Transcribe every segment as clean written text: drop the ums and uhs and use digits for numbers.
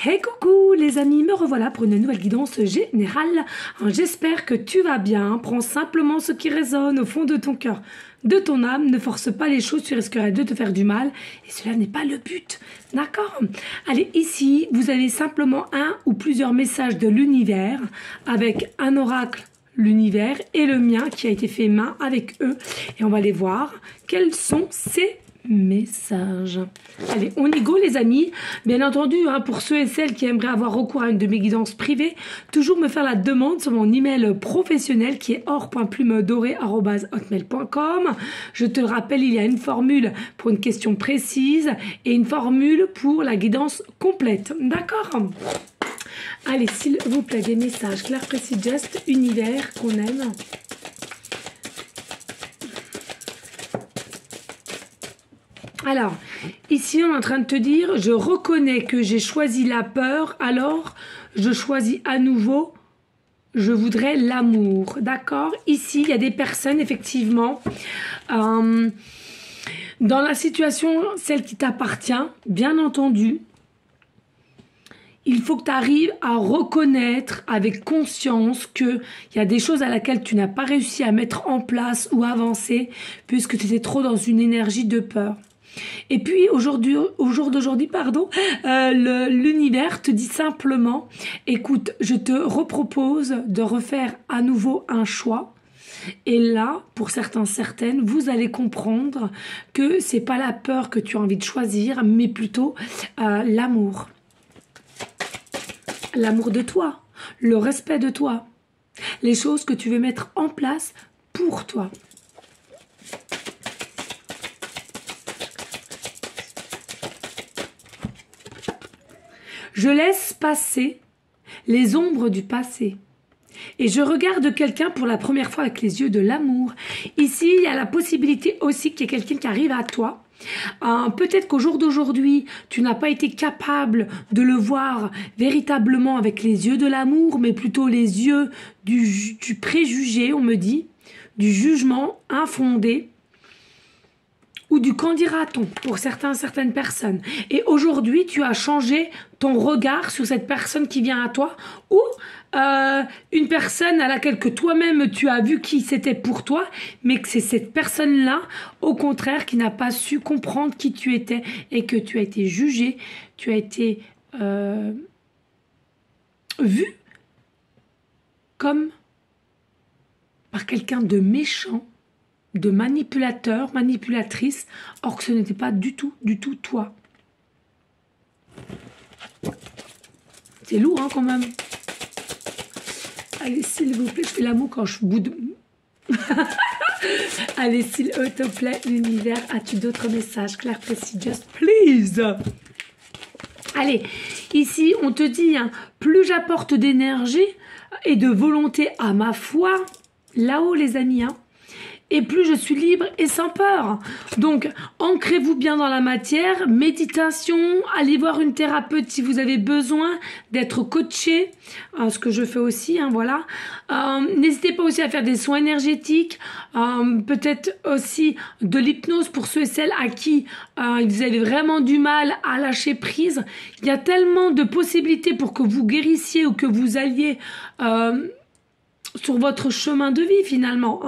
Hey coucou les amis, me revoilà pour une nouvelle guidance générale. J'espère que tu vas bien. Prends simplement ce qui résonne au fond de ton cœur, de ton âme. Ne force pas les choses, tu risquerais de te faire du mal. Et cela n'est pas le but. D'accord? Allez, ici, vous avez simplement un ou plusieurs messages de l'univers avec un oracle, l'univers, et le mien qui a été fait main avec eux. Et on va aller voir quels sont ces message. Allez, on y go les amis. Bien entendu, pour ceux et celles qui aimeraient avoir recours à une de mes guidances privées, toujours me faire la demande sur mon email professionnel qui est or.plumedorée@hotmail.com. Je te le rappelle, il y a une formule pour une question précise et une formule pour la guidance complète. D'accord? Allez, s'il vous plaît, des messages clairs, précis, just, univers qu'on aime. Alors, ici, on est en train de te dire, je reconnais que j'ai choisi la peur, alors je choisis à nouveau, je voudrais l'amour, d'accord? Ici, il y a des personnes, effectivement, dans la situation, celle qui t'appartient, bien entendu, il faut que tu arrives à reconnaître avec conscience qu'il y a des choses à laquelle tu n'as pas réussi à mettre en place ou avancer, puisque tu étais trop dans une énergie de peur. Et puis au jour d'aujourd'hui, l'univers te dit simplement, écoute, je te repropose de refaire à nouveau un choix. Et là, pour certaines, vous allez comprendre que c'est pas la peur que tu as envie de choisir, mais plutôt l'amour. L'amour de toi, le respect de toi, les choses que tu veux mettre en place pour toi. Je laisse passer les ombres du passé et je regarde quelqu'un pour la première fois avec les yeux de l'amour. Ici, il y a la possibilité aussi qu'il y ait quelqu'un qui arrive à toi. Peut-être qu'au jour d'aujourd'hui, tu n'as pas été capable de le voir véritablement avec les yeux de l'amour, mais plutôt les yeux du préjugé, on me dit, du jugement infondé. Ou du qu'en dira-t-on pour certaines personnes. Et aujourd'hui, tu as changé ton regard sur cette personne qui vient à toi ou une personne à laquelle que toi-même tu as vu qui c'était pour toi, mais que c'est cette personne-là, au contraire, qui n'a pas su comprendre qui tu étais et que tu as été jugé, tu as été vu comme par quelqu'un de méchant, de manipulateur, manipulatrice, or que ce n'était pas du tout toi. C'est lourd, quand même. Allez, s'il vous plaît, je fais l'amour quand je boude. Allez, s'il te plaît, l'univers, as-tu d'autres messages clairs, précis, just please? Allez, ici, on te dit, plus j'apporte d'énergie et de volonté à ma foi, là-haut, les amis, et plus je suis libre et sans peur. Donc, ancrez-vous bien dans la matière, méditation, allez voir une thérapeute si vous avez besoin d'être coaché, ce que je fais aussi, voilà. N'hésitez pas aussi à faire des soins énergétiques, peut-être aussi de l'hypnose pour ceux et celles à qui vous avez vraiment du mal à lâcher prise. Il y a tellement de possibilités pour que vous guérissiez ou que vous alliez sur votre chemin de vie finalement,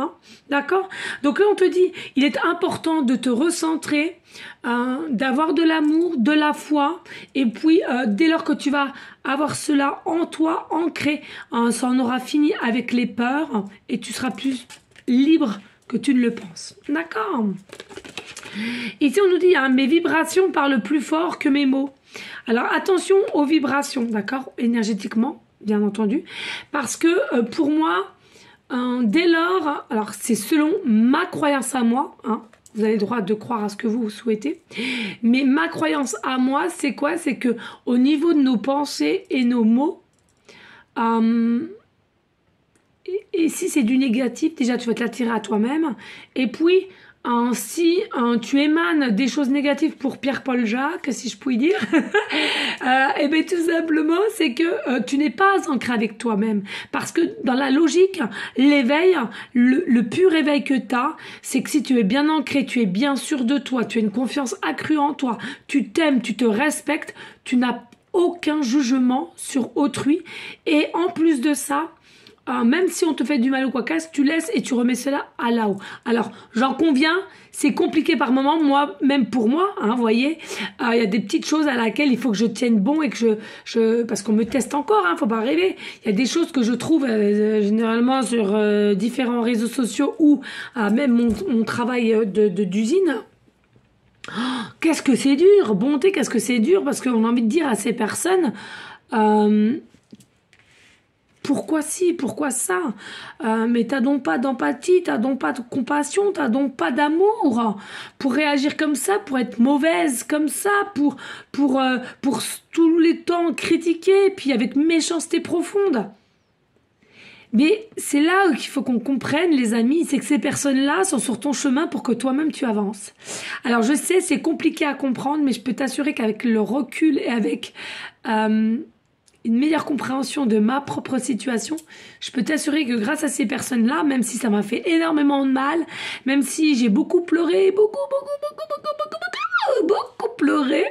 d'accord? Donc là on te dit, il est important de te recentrer, d'avoir de l'amour, de la foi, et puis dès lors que tu vas avoir cela en toi, ancré, ça en aura fini avec les peurs, et tu seras plus libre que tu ne le penses, d'accord? Ici on nous dit, mes vibrations parlent plus fort que mes mots. Alors attention aux vibrations, d'accord? Énergétiquement, bien entendu, parce que pour moi, dès lors, alors c'est selon ma croyance à moi, vous avez le droit de croire à ce que vous souhaitez, mais ma croyance à moi, c'est quoi? C'est que au niveau de nos pensées et nos mots, et si c'est du négatif, déjà tu vas te l'attirer à toi-même, et puis si tu émanes des choses négatives pour Pierre-Paul Jacques, si je puis dire, et bien tout simplement, c'est que tu n'es pas ancré avec toi-même. Parce que dans la logique, l'éveil, le pur éveil que tu as, c'est que si tu es bien ancré, tu es bien sûr de toi, tu as une confiance accrue en toi, tu t'aimes, tu te respectes, tu n'as aucun jugement sur autrui. Et en plus de ça, même si on te fait du mal ou quoi qu'est-ce, tu laisses et tu remets cela à là-haut. Alors, j'en conviens, c'est compliqué par moment, moi, même pour moi, vous voyez, il y a des petites choses à laquelle il faut que je tienne bon et que parce qu'on me teste encore, faut pas rêver. Il y a des choses que je trouve généralement sur différents réseaux sociaux ou même mon travail d'usine. Oh, qu'est-ce que c'est dur, bonté, qu'est-ce que c'est dur, parce qu'on a envie de dire à ces personnes... pourquoi si, pourquoi ça, mais t'as donc pas d'empathie, t'as donc pas de compassion, t'as donc pas d'amour pour réagir comme ça, pour être mauvaise comme ça, pour tous les temps critiquer, puis avec méchanceté profonde. Mais c'est là qu'il faut qu'on comprenne, les amis, c'est que ces personnes-là sont sur ton chemin pour que toi-même tu avances. Alors je sais, c'est compliqué à comprendre, mais je peux t'assurer qu'avec le recul et avec... une meilleure compréhension de ma propre situation, je peux t'assurer que grâce à ces personnes-là, même si ça m'a fait énormément de mal, même si j'ai beaucoup pleuré, beaucoup pleuré,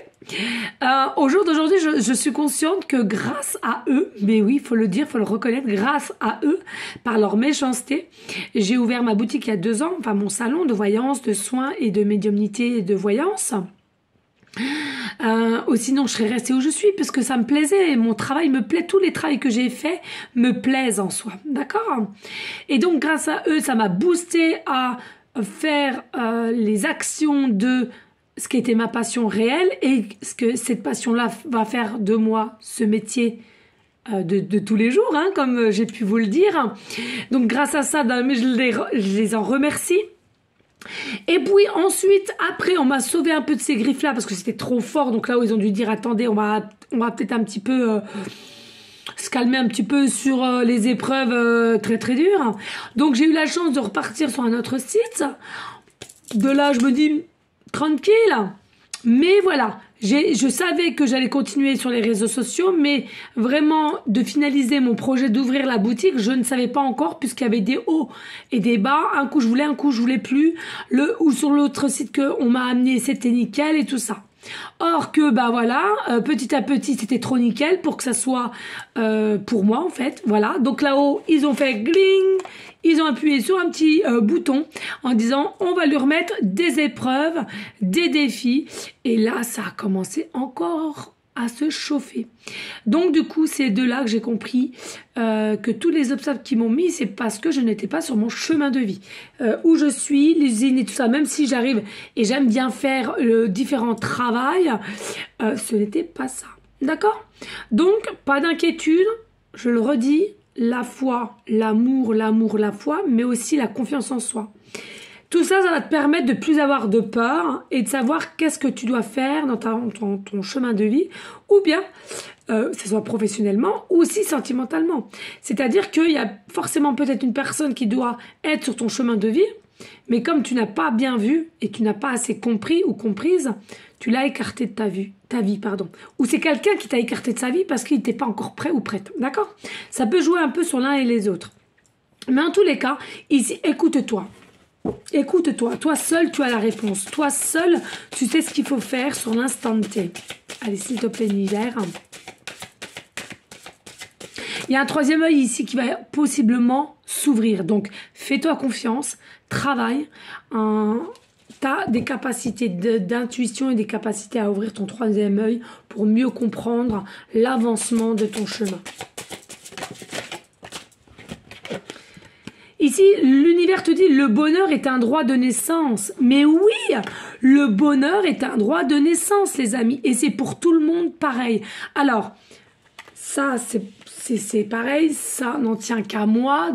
au jour d'aujourd'hui, je suis consciente que grâce à eux, mais oui, il faut le dire, il faut le reconnaître, grâce à eux, par leur méchanceté, j'ai ouvert ma boutique il y a 2 ans, enfin mon salon de voyance, de soins et de médiumnité et de voyance. Ou sinon je serais restée où je suis parce que ça me plaisait, mon travail me plaît, tous les travaux que j'ai faits me plaisent en soi, d'accord? Et donc grâce à eux, ça m'a boosté à faire les actions de ce qui était ma passion réelle et ce que cette passion-là va faire de moi ce métier de tous les jours, comme j'ai pu vous le dire. Donc grâce à ça, je les en remercie. Et puis ensuite, après, on m'a sauvé un peu de ces griffes-là parce que c'était trop fort. Donc là où ils ont dû dire, attendez, on va peut-être un petit peu se calmer un petit peu sur les épreuves très très dures. Donc j'ai eu la chance de repartir sur un autre site. De là, je me dis, tranquille. Mais voilà, je savais que j'allais continuer sur les réseaux sociaux, mais vraiment de finaliser mon projet d'ouvrir la boutique, je ne savais pas encore puisqu'il y avait des hauts et des bas. Un coup je voulais plus. Ou sur l'autre site qu'on m'a amené, c'était nickel et tout ça. Or que voilà, petit à petit c'était trop nickel pour que ça soit pour moi en fait, voilà. Donc là-haut ils ont fait gling, ils ont appuyé sur un petit bouton en disant on va lui remettre des épreuves, des défis, et là ça a commencé encore à se chauffer. Donc du coup c'est de là que j'ai compris que tous les obstacles qui m'ont mis, c'est parce que je n'étais pas sur mon chemin de vie. Où je suis, l'usine et tout ça, même si j'arrive et j'aime bien faire différents travails, ce n'était pas ça. D'accord? Donc pas d'inquiétude, je le redis, la foi, l'amour, la foi, mais aussi la confiance en soi. Tout ça, ça va te permettre de plus avoir de peur et de savoir qu'est-ce que tu dois faire dans ton chemin de vie, ou bien, que ce soit professionnellement ou aussi sentimentalement. C'est-à-dire qu'il y a forcément peut-être une personne qui doit être sur ton chemin de vie, mais comme tu n'as pas bien vu et tu n'as pas assez compris ou comprise, tu l'as écarté de ta vie, Ou c'est quelqu'un qui t'a écarté de sa vie parce qu'il n'était pas encore prêt ou prête, d'accord? Ça peut jouer un peu sur l'un et les autres. Mais en tous les cas, ici, écoute-toi. Écoute-toi, toi seul tu as la réponse, toi seul tu sais ce qu'il faut faire sur l'instant T. Allez s'il te plaît l'univers. Il y a un troisième œil ici qui va possiblement s'ouvrir, donc fais-toi confiance, travaille, tu as des capacités d'intuition et des capacités à ouvrir ton troisième œil pour mieux comprendre l'avancement de ton chemin. Ici, l'univers te dit, le bonheur est un droit de naissance. Mais oui, le bonheur est un droit de naissance, les amis. Et c'est pour tout le monde pareil. Alors, ça, c'est pareil, ça n'en tient qu'à moi.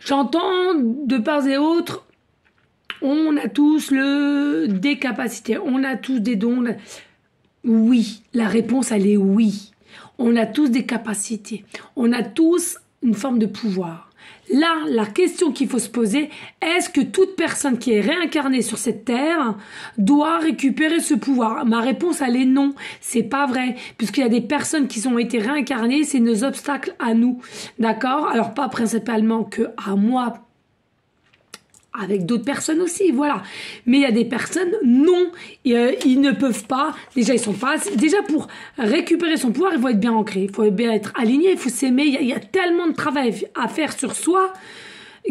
J'entends de part et autre, on a tous des capacités, on a tous des dons. Oui, la réponse, elle est oui. On a tous des capacités. On a tous une forme de pouvoir. Là, la question qu'il faut se poser, est-ce que toute personne qui est réincarnée sur cette terre doit récupérer ce pouvoir? Ma réponse, elle est non. C'est pas vrai. Puisqu'il y a des personnes qui ont été réincarnées, c'est nos obstacles à nous. D'accord? Alors, pas principalement que à moi, avec d'autres personnes aussi, voilà. Mais il y a des personnes, non, ils ne peuvent pas, déjà ils sont pas, déjà pour récupérer son pouvoir, il faut être bien ancré, il faut bien être aligné, il faut s'aimer, il y a tellement de travail à faire sur soi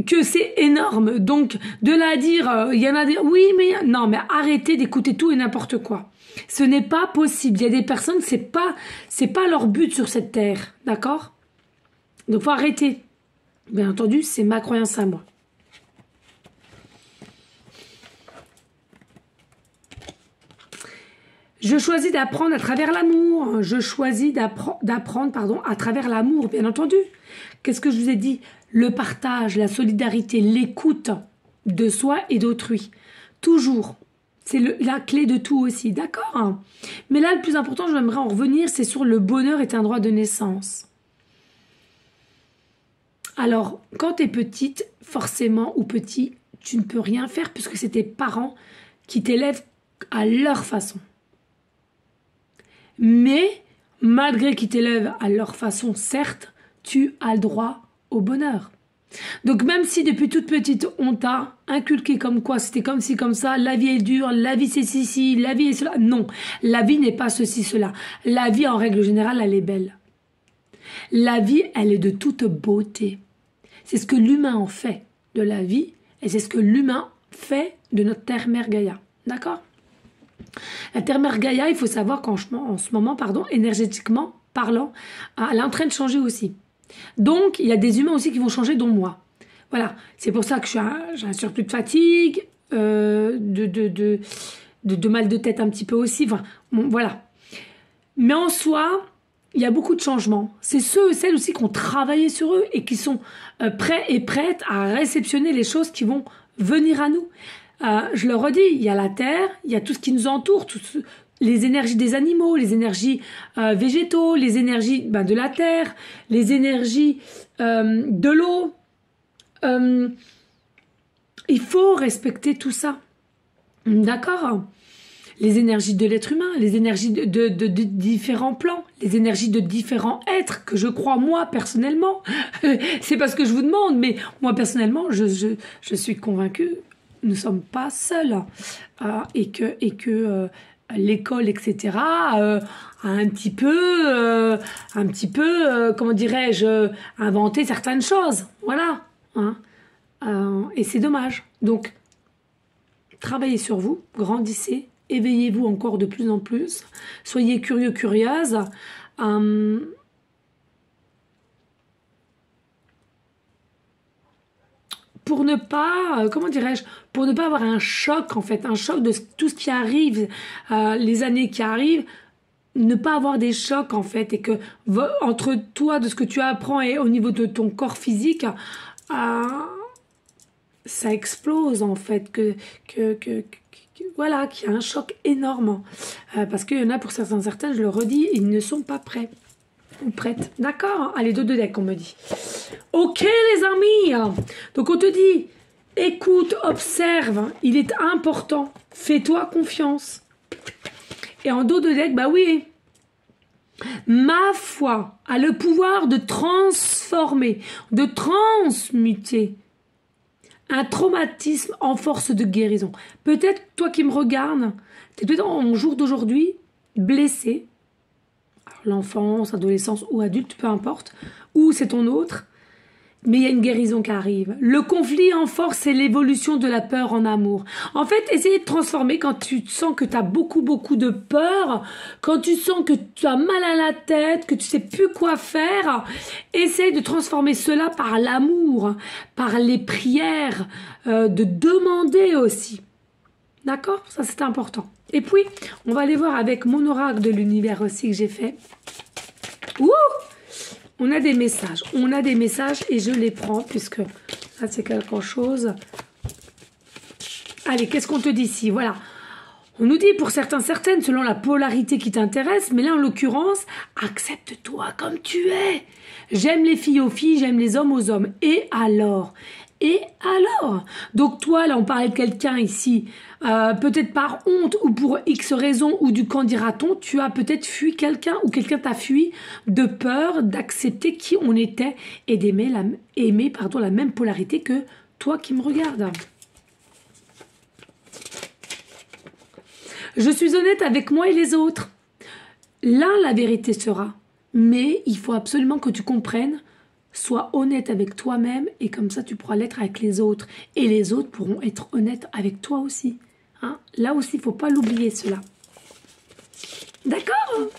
que c'est énorme. Donc, de là à dire, il y en a des, oui, mais non, mais arrêtez d'écouter tout et n'importe quoi. Ce n'est pas possible. Il y a des personnes, c'est pas leur but sur cette terre, d'accord? Donc, faut arrêter. Bien entendu, c'est ma croyance à moi. Je choisis d'apprendre à travers l'amour. Je choisis d'apprendre, pardon, à travers l'amour, bien entendu. Qu'est-ce que je vous ai dit? Le partage, la solidarité, l'écoute de soi et d'autrui. Toujours. C'est la clé de tout aussi, d'accord? Mais là, le plus important, j'aimerais en revenir, c'est sur le bonheur est un droit de naissance. Alors, quand tu es petite, forcément, ou petit, tu ne peux rien faire puisque c'est tes parents qui t'élèvent à leur façon. Mais, malgré qu'ils t'élèvent à leur façon, certes, tu as le droit au bonheur. Donc même si depuis toute petite, on t'a inculqué comme quoi c'était comme ci, comme ça, la vie est dure, la vie c'est ci, la vie est cela. Non, la vie n'est pas ceci, cela. La vie, en règle générale, elle est belle. La vie, elle est de toute beauté. C'est ce que l'humain en fait de la vie et c'est ce que l'humain fait de notre terre-mère Gaïa. D'accord? La terre-mère Gaïa, il faut savoir qu'en ce moment, énergétiquement parlant, elle est en train de changer aussi. Donc, il y a des humains aussi qui vont changer, dont moi. Voilà, c'est pour ça que j'ai un surplus de fatigue, de mal de tête un petit peu aussi. Enfin, bon, voilà. Mais en soi, il y a beaucoup de changements. C'est ceux et celles aussi qui ont travaillé sur eux et qui sont prêts et prêtes à réceptionner les choses qui vont venir à nous. Je le redis, il y a la terre, il y a tout ce qui nous entoure, les énergies des animaux, les énergies végétaux, les énergies de la terre, les énergies de l'eau. Il faut respecter tout ça. D'accord? Les énergies de l'être humain, les énergies de différents plans, les énergies de différents êtres que je crois moi personnellement. C'est pas ce que je vous demande, mais moi personnellement, je suis convaincue, nous ne sommes pas seuls et que l'école, etc., a un petit peu, comment dirais-je, inventé certaines choses. Voilà. Hein. Et c'est dommage. Donc, travaillez sur vous, grandissez, éveillez-vous encore de plus en plus, soyez curieux, curieuses. Pour ne pas, comment dirais-je, pour ne pas avoir un choc en fait, un choc de tout ce qui arrive, les années qui arrivent, ne pas avoir des chocs en fait, et que entre toi, de ce que tu apprends et au niveau de ton corps physique, ça explose en fait, voilà, qu'il y a un choc énorme, parce qu'il y en a pour certains, je le redis, ils ne sont pas prêts. Ou prête, d'accord? Allez, deux decks, on me dit. Ok, les amis. Donc, on te dit, écoute, observe, il est important. Fais-toi confiance. Et en dos de deck, bah oui. Ma foi a le pouvoir de transformer, de transmuter un traumatisme en force de guérison. Peut-être, toi qui me regardes, tu es peut-être en jour d'aujourd'hui blessé. L'enfance, adolescence ou adulte, peu importe, ou c'est ton autre, mais il y a une guérison qui arrive. Le conflit en force, c'est l'évolution de la peur en amour. En fait, essayez de transformer quand tu sens que tu as beaucoup de peur, quand tu sens que tu as mal à la tête, que tu sais plus quoi faire, essaye de transformer cela par l'amour, par les prières, de demander aussi. D'accord? Ça, c'est important. Et puis, on va aller voir avec mon oracle de l'univers aussi que j'ai fait. Ouh! On a des messages. On a des messages et je les prends puisque là, c'est quelque chose. Allez, qu'est-ce qu'on te dit ici? Voilà. On nous dit pour certaines, selon la polarité qui t'intéresse, mais là, en l'occurrence, accepte-toi comme tu es. J'aime les filles aux filles, j'aime les hommes aux hommes. Et alors? Et alors? Donc toi, là, on parlait de quelqu'un ici, peut-être par honte ou pour X raison ou du qu'en dira-t-on, tu as peut-être fui quelqu'un ou quelqu'un t'a fui de peur d'accepter qui on était et d'aimer la même polarité que toi qui me regardes. Je suis honnête avec moi et les autres. Là, la vérité sera. Mais il faut absolument que tu comprennes. Sois honnête avec toi-même et comme ça, tu pourras l'être avec les autres. Et les autres pourront être honnêtes avec toi aussi. Hein? Là aussi, il ne faut pas l'oublier, cela. D'accord?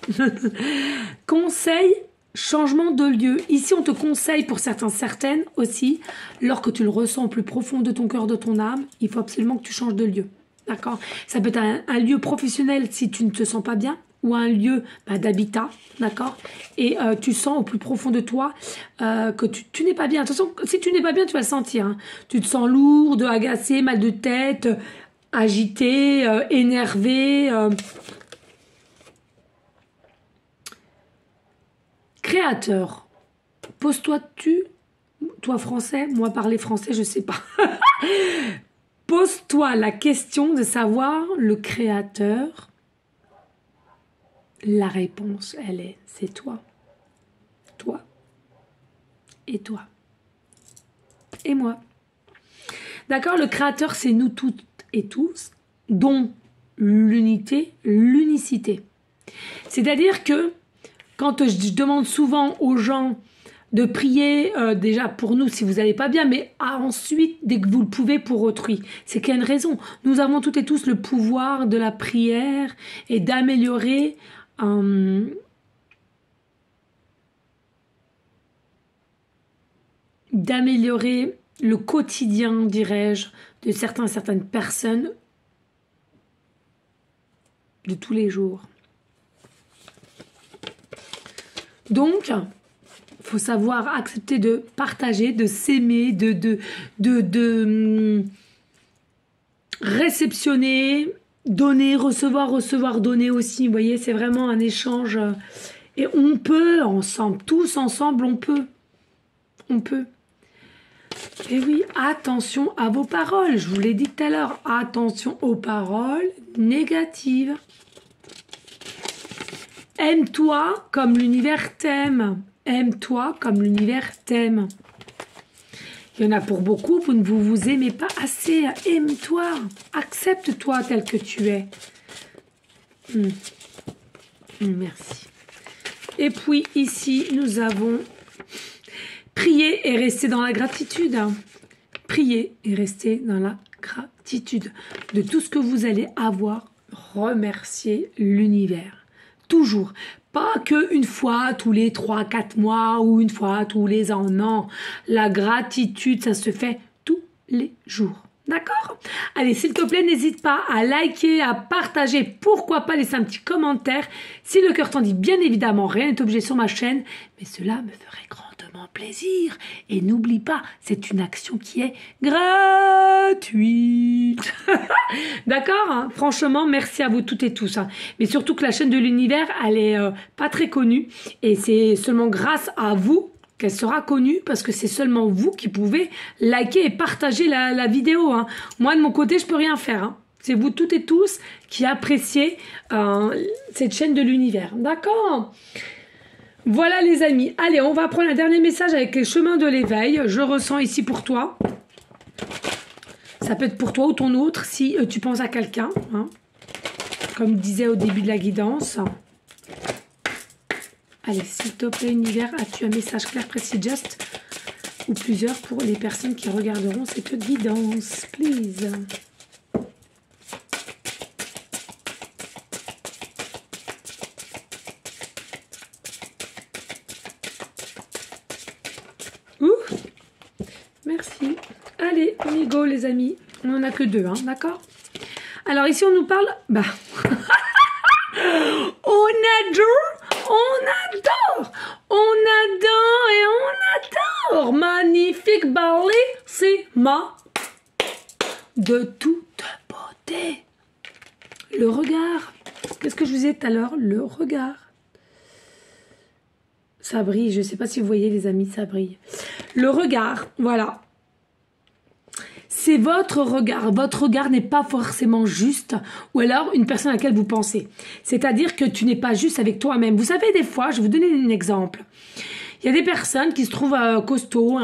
Conseil, changement de lieu. Ici, on te conseille pour certaines aussi, lorsque tu le ressens au plus profond de ton cœur, de ton âme, il faut absolument que tu changes de lieu. D'accord? Ça peut être un lieu professionnel si tu ne te sens pas bien, ou un lieu d'habitat, d'accord? Et tu sens au plus profond de toi que tu n'es pas bien. De toute façon, si tu n'es pas bien, tu vas le sentir. Hein. Tu te sens lourde, agacé, mal de tête, agité, énervé. Créateur. Pose-toi toi français, moi parler français, je sais pas. Pose-toi la question de savoir le créateur. La réponse, c'est toi. Toi. Et toi. Et moi. D'accord? Le créateur, c'est nous toutes et tous, dont l'unité, l'unicité. C'est-à-dire que, quand je demande souvent aux gens de prier, déjà pour nous si vous n'allez pas bien, mais ensuite, dès que vous le pouvez, pour autrui. C'est qu'il y a une raison. Nous avons toutes et tous le pouvoir de la prière et d'améliorer le quotidien, dirais-je, de certaines personnes de tous les jours. Donc, il faut savoir accepter de partager, de s'aimer, de réceptionner, donner, recevoir, donner aussi. Vous voyez, c'est vraiment un échange. Et on peut ensemble, tous ensemble, on peut. On peut. Et oui, attention à vos paroles. Je vous l'ai dit tout à l'heure. Attention aux paroles négatives. Aime-toi comme l'univers t'aime. Aime-toi comme l'univers t'aime. Il y en a pour beaucoup, vous ne vous aimez pas assez. Aime-toi. Accepte-toi tel que tu es. Merci. Et puis ici, nous avons prier et rester dans la gratitude. Prier et rester dans la gratitude. De tout ce que vous allez avoir, remercier l'univers. Toujours. Pas qu'une fois tous les 3-4 mois ou une fois tous les ans. Non. La gratitude, ça se fait tous les jours. D'accord? Allez, s'il te plaît, n'hésite pas à liker, à partager. Pourquoi pas laisser un petit commentaire. Si le cœur t'en dit, bien évidemment, rien n'est obligé sur ma chaîne. Mais cela me ferait grandement plaisir. Et n'oublie pas, c'est une action qui est gratuite. D'accord, hein? Franchement, merci à vous toutes et tous. Hein. Mais surtout que la chaîne de l'univers, elle est pas très connue. Et c'est seulement grâce à vous qu'elle sera connue, parce que c'est seulement vous qui pouvez liker et partager la vidéo. Hein. Moi, de mon côté, je peux rien faire. Hein. C'est vous toutes et tous qui appréciez cette chaîne de l'univers. D'accord? Voilà les amis. Allez, on va prendre un dernier message avec les chemins de l'éveil. Je ressens ici pour toi. Ça peut être pour toi ou ton autre si tu penses à quelqu'un. Hein. Comme je disais au début de la guidance. Allez, s'il te plaît, univers, as-tu un message clair, précis, juste ou plusieurs pour les personnes qui regarderont cette guidance, please. Ouh, merci. Allez, on y go, les amis. On n'en a que 2, hein, d'accord? Alors, ici, on nous parle... Bah... on adore et on adore. Magnifique bellissima. De toute beauté. Le regard. Qu'est-ce que je vous disais tout à l'heure? Le regard. Ça brille. Je ne sais pas si vous voyez les amis, ça brille. Le regard, voilà. C'est votre regard. Votre regard n'est pas forcément juste, ou alors une personne à laquelle vous pensez. C'est-à-dire que tu n'es pas juste avec toi-même. Vous savez, des fois, je vais vous donner un exemple. Il y a des personnes qui se trouvent costauds,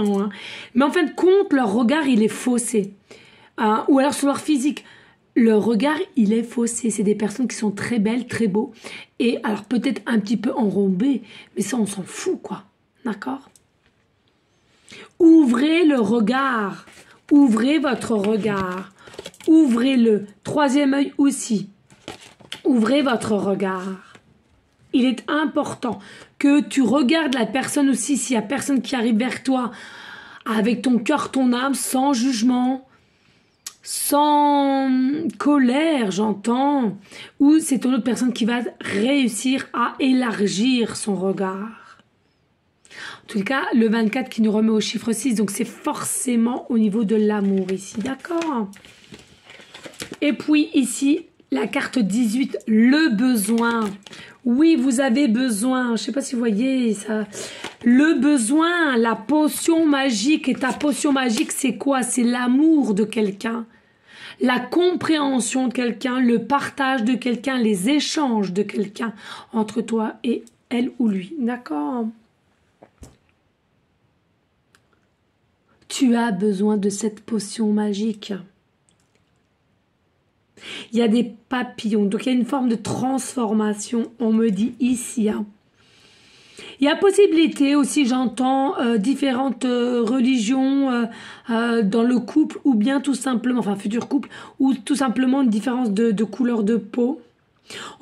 mais en fin de compte, leur regard, il est faussé. Ou alors sur leur physique. le regard, il est faussé. C'est des personnes qui sont très belles, très beaux. Et alors, peut-être un petit peu enrobées, mais ça, on s'en fout, quoi. D'accord? Ouvrez le regard. Ouvrez votre regard. Ouvrez-le. Troisième œil aussi. Ouvrez votre regard. Il est important que tu regardes la personne aussi, s'il y a personne qui arrive vers toi avec ton cœur, ton âme, sans jugement, sans colère, j'entends, ou c'est une autre personne qui va réussir à élargir son regard. En tout cas, le 24 qui nous remet au chiffre 6, donc c'est forcément au niveau de l'amour ici, d'accord? Et puis ici, la carte 18, le besoin. Oui, vous avez besoin, je ne sais pas si vous voyez ça. Le besoin, la potion magique. Et ta potion magique, c'est quoi? C'est l'amour de quelqu'un. La compréhension de quelqu'un, le partage de quelqu'un, les échanges de quelqu'un entre toi et elle ou lui. D'accord? Tu as besoin de cette potion magique. Il y a des papillons, donc il y a une forme de transformation, on me dit ici. Hein. Il y a possibilité aussi, j'entends, différentes religions dans le couple, ou bien tout simplement, enfin futur couple, ou tout simplement une différence de couleur de peau.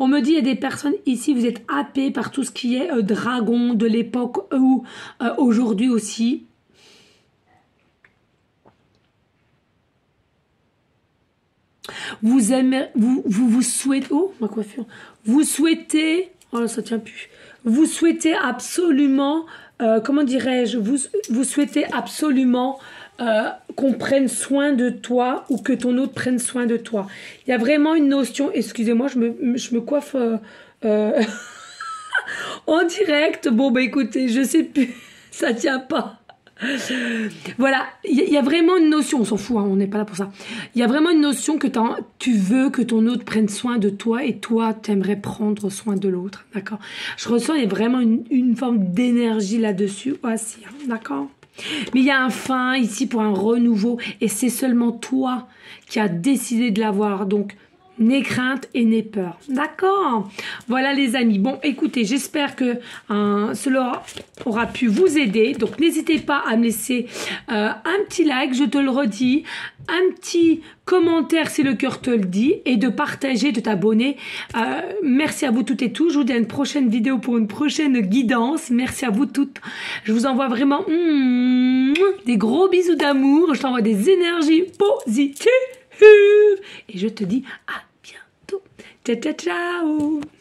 On me dit, il y a des personnes ici, vous êtes happés par tout ce qui est dragon de l'époque, ou aujourd'hui aussi. Vous aimez, vous souhaitez, oh ma coiffure, vous souhaitez, oh là ça tient plus, vous souhaitez absolument, comment dirais-je, vous souhaitez absolument qu'on prenne soin de toi ou que ton autre prenne soin de toi. Il y a vraiment une notion, excusez-moi, je me coiffe en direct, bon bah écoutez, je sais plus, ça tient pas. Voilà, il y a vraiment une notion, on s'en fout, hein, on n'est pas là pour ça. Il y a vraiment une notion que tu veux que ton autre prenne soin de toi et toi, tu aimerais prendre soin de l'autre, d'accord? Je ressens, il y a vraiment une forme d'énergie là-dessus aussi, hein, d'accord? Mais il y a un fin ici pour un renouveau et c'est seulement toi qui as décidé de l'avoir, donc n'aie crainte et n'aie peur. D'accord? Voilà les amis. Bon, écoutez, j'espère que cela aura pu vous aider. Donc, n'hésitez pas à me laisser un petit like, je te le redis, un petit commentaire si le cœur te le dit et de partager, de t'abonner. Merci à vous toutes et tous. Je vous dis à une prochaine vidéo pour une prochaine guidance. Merci à vous toutes. Je vous envoie vraiment des gros bisous d'amour. Je t'envoie des énergies positives. Et je te dis à bientôt. Ciao, ciao, ciao.